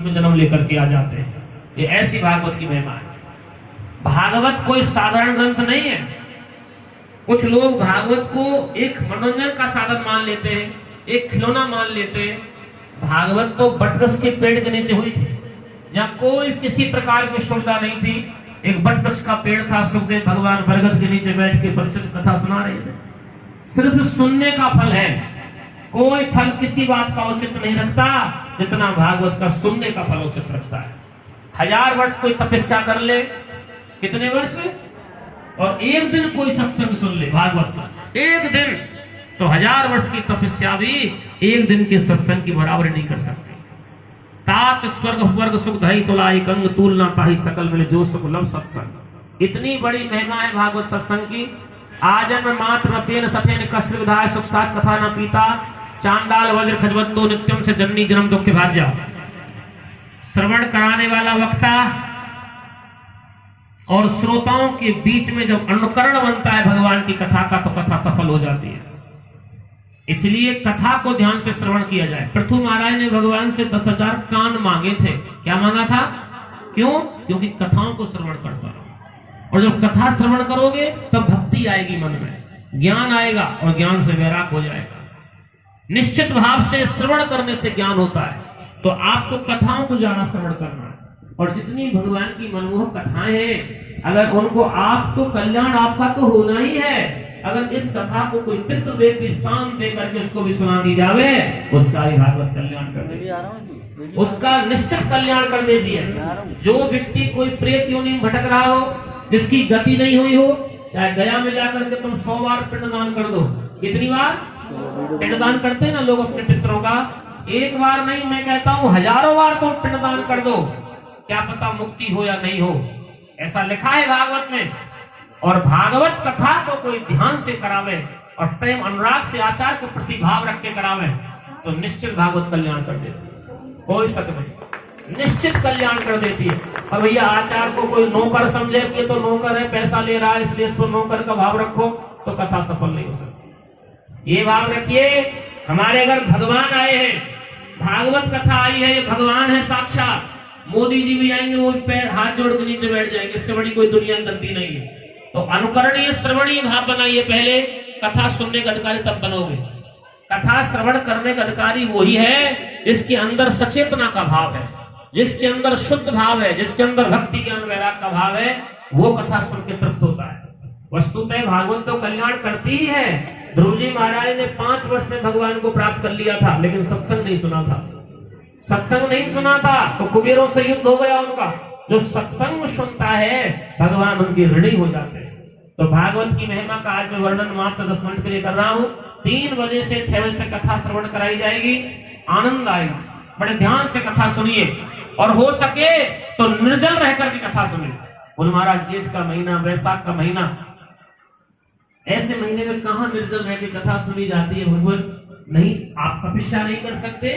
में जन्म लेकर के आ जाते हैं। ये ऐसी भागवत की महिमा है। भागवत कोई साधारण ग्रंथ नहीं है। कुछ लोग भागवत को एक मनोरंजन का साधन मान लेते हैं, एक खिलौना मान लेते हैं। भागवत तो बटवृक्ष के पेड़ के नीचे हुई थी, जहाँ कोई किसी प्रकार की सुविधा नहीं थी। एक बटवृक्ष का पेड़ था, सुखदेव भगवान बरगद के नीचे बैठ के परिचित कथा सुना रहे थे। सिर्फ सुनने का फल है, कोई फल किसी बात का औचित्य नहीं रखता जितना भागवत का सुनने का फल औचित्य रखता है। 1000 वर्ष कोई तपस्या कर ले, कितने वर्ष, और एक दिन कोई सत्संग सुन ले भागवत का, एक दिन, तो 1000 वर्ष की तपस्या भी एक दिन के सत्संग की बराबरी नहीं कर सकती। तात स्वर्ग वर्ग सुख धई तुलाई कंग तूल ना पाही सकल मिले जो सुख लव सत्संग। इतनी बड़ी महिमा है भागवत सत्संग की। आजन्म मात्र पेन सठेन कष्ट विधाय सुख साथ कथा न पीता चांडाल वज्र खजवंतो नित्यम से जननी जन्म दुख के भाग्य। श्रवण कराने वाला वक्ता और श्रोताओं के बीच में जब अनुकरण बनता है भगवान की कथा का, तो कथा सफल हो जाती है। इसलिए कथा को ध्यान से श्रवण किया जाए। पृथु महाराज ने भगवान से 10,000 कान मांगे थे। क्या मांगा था? क्यों? क्योंकि कथाओं को श्रवण करता रहो, और जब कथा श्रवण करोगे तब भक्ति आएगी मन में, ज्ञान आएगा, और ज्ञान से वैराग हो जाएगा। निश्चित भाव से श्रवण करने से ज्ञान होता है। तो आपको कथाओं को ज्यादा श्रवण करना है, और जितनी भगवान की मनमोहक कथाएं हैं, अगर उनको आप तो कल्याण आपका तो होना ही है। अगर इस कथा को कोई पितृदेव की स्थान दे करके उसको भी सुना दी जावे, उसका ही भागवत कल्याण कर देती, उसका निश्चित कल्याण कर देती है। जो व्यक्ति कोई प्रेत योनि में भटक रहा हो, जिसकी गति नहीं हुई हो, चाहे गया में जाकर के तुम 100 बार पिंडदान कर दो। कितनी बार पिंडदान करते हैं ना लोग अपने पितरों का? एक बार नहीं, मैं कहता हूँ 1000 बार तुम पिंडदान कर दो, क्या पता मुक्ति हो या नहीं हो। ऐसा लिखा है भागवत में। और भागवत कथा को कोई ध्यान से करावे और प्रेम अनुराग से आचार के प्रति भाव रख के करावे, तो निश्चित भागवत कल्याण कर देती है, कोई शक नहीं, निश्चित कल्याण कर देती है। और भैया आचार को कोई नौकर समझे कि ये तो नौकर है, पैसा ले रहा है, इसलिए इस पर नौकर का भाव रखो, तो कथा सफल नहीं हो सकती। ये भाव रखिए, हमारे अगर भगवान आए हैं, भागवत कथा आई है, ये भगवान है साक्षात। मोदी जी भी आएंगे, वो पैर हाथ जोड़ के नीचे बैठ जाएंगे, इससे बड़ी कोई दुनिया गति नहीं है। तो अनुकरणीय श्रवणीय भाव बनाइए पहले, कथा सुनने का अधिकारी तब बनोगे। कथा श्रवण करने का अधिकारी वही है जिसके अंदर सचेतना का भाव है, जिसके अंदर शुद्ध भाव है, जिसके अंदर भक्ति ज्ञान वैराग का भाव है, वो कथा सुन के तृप्त होता है। वस्तुतः भागवत तो कल्याण करती ही है। ध्रुव जी महाराज ने 5 वर्ष में भगवान को प्राप्त कर लिया था, लेकिन सत्संग नहीं सुना था। सत्संग नहीं सुना था तो कुबेरों से युद्ध हो गया उनका। जो सत्संग सुनता है भगवान उनके ऋणी हो जाते हैं। तो भागवत की महिमा का आज मैं वर्णन मात्र 10 मिनट के लिए कर रहा हूँ। 3 बजे से 6 बजे तक कथा श्रवण कराई जाएगी, आनंद आएगा। बड़े ध्यान से कथा सुनिए, और हो सके तो निर्जल रहकर के कथा सुनिए। बोले महाराज जेठ का महीना, वैशाख का महीना, ऐसे महीने में कहाँ निर्जल रह के कथा सुनी जाती है? भगवान नहीं, आप तपस्या नहीं कर सकते,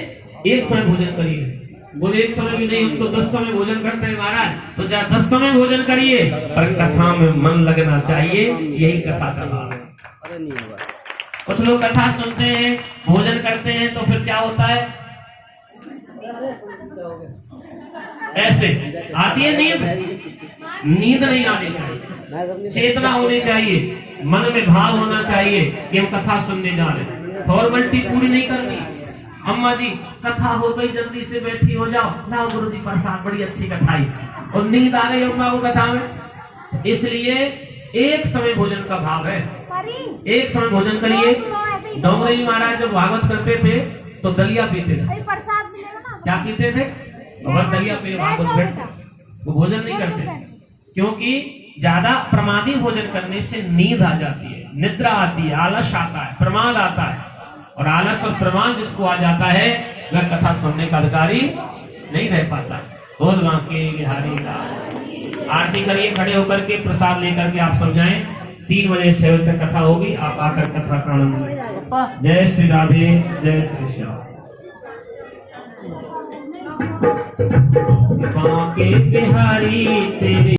एक समय भोजन करिए। बोले एक समय भी नहीं, हम तो 10 समय भोजन करते हैं महाराज। तो चाहे 10 समय भोजन करिए, पर कथा में मन लगना चाहिए, यही कथा का भाव है। कुछ लोग कथा सुनते हैं, भोजन करते हैं, तो फिर क्या होता है? ऐसे आती है नींद। नींद नहीं आनी चाहिए, चेतना होनी चाहिए, मन में भाव होना चाहिए कि हम कथा सुनने जा रहे हैं। फॉर्मेलिटी पूरी नहीं करनी। अम्मा जी कथा हो गई, जल्दी से बैठी हो जाओ, लाओ गुरु जी प्रसाद, बड़ी अच्छी कथा आई, और नींद आ गई अम्मा को कथा में। इसलिए एक समय भोजन का भाव है, एक समय भोजन करिए। डोंगरे जी महाराज जब भागवत करते थे तो दलिया पीते थे। क्या पीते थे? अगर दलिया पी भागवत बैठते, वो भोजन नहीं करते, क्योंकि ज्यादा प्रमादी भोजन करने से नींद आ जाती है, निद्रा आती है, आलस आता है, प्रमाद आता है। और आलस और प्रमाद जिसको आ जाता है वह कथा सुनने का अधिकारी नहीं रह पाता। बोल बांके बिहारी का। आरती करिए, खड़े होकर के प्रसाद लेकर के आप सब जाएं। 3 बजे 6 बजे तक कथा होगी, आप आकर कथा का आनंद लें। जय श्री राधे, जय श्री श्याम। बांके बिहारी तेरे